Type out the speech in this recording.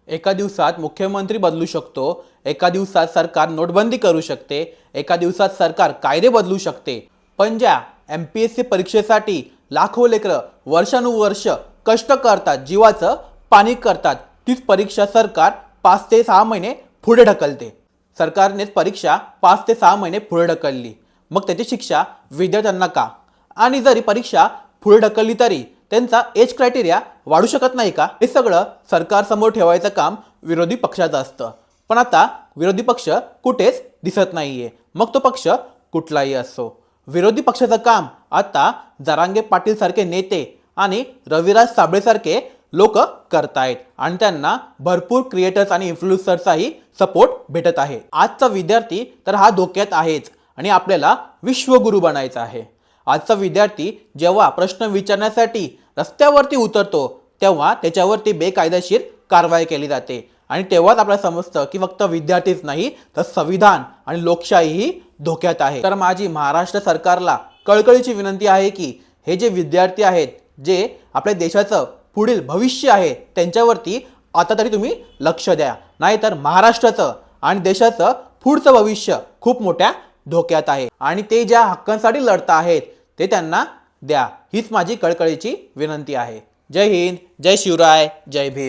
एका दिवसात मुख्यमंत्री बदलू शकतो, एका दिवसात सरकार नोटबंदी करू शकते, एका दिवसात सरकार कायदे बदलू शकते। पण ज्या MPSC परीक्षेसाठी लाखो लेकरं वर्षानुवर्ष कष्ट करतात, जीवाचं पाणी करतात, तीच परीक्षा सरकार 5 ते 6 महिने पुढे ढकलते। सरकारनेच परीक्षा 5 ते 6 महिने पुढे ढकलली, मग त्याची शिक्षा विद्यार्थ्यांना का? आणि जरी परीक्षा पुढे ढकलली तरी त्यांचा एज क्रायटेरिया वाढू शकत नाही का? हे सगळं सरकारसमोर ठेवायचं काम विरोधी पक्षाचं असतं। पण आता विरोधी पक्ष कुठेच दिसत नाहीये, मग तो पक्ष कुठलाही असो। विरोधी पक्षाचं काम आता जरांगे पाटील सारखे नेते आणि रविराज साबळे सारखे लोक करतायत आणि त्यांना भरपूर क्रिएटर्स आणि इन्फ्लुएन्सर्सचाही सपोर्ट भेटत आहे। आजचा विद्यार्थी तर हा धोक्यात आहेच आणि आपल्याला विश्वगुरू बनायचं आहे। आजचा विद्यार्थी जेव्हा प्रश्न विचारण्यासाठी रस्त्यावरती उतरतो तेव्हा त्याच्यावरती बेकायदेशीर कारवाई केली जाते आणि तेव्हाच आपल्याला समजतं की फक्त विद्यार्थीच नाही तर संविधान आणि लोकशाहीही धोक्यात आहे। तर माझी महाराष्ट्र सरकारला कळकळीची विनंती आहे की हे जे विद्यार्थी आहेत, जे आपल्या देशाचं पुढील भविष्य आहे, त्यांच्यावरती आता तरी तुम्ही लक्ष द्या, नाहीतर महाराष्ट्राचं आणि देशाचं पुढचं भविष्य खूप मोठ्या धोक्यात आहे आणि ते ज्या हक्कांसाठी लढत आहेत ते त्यांना द्या, हीच माझी कळकळीची विनंती आहे। जय हिंद, जय शिवराय, जय भीम।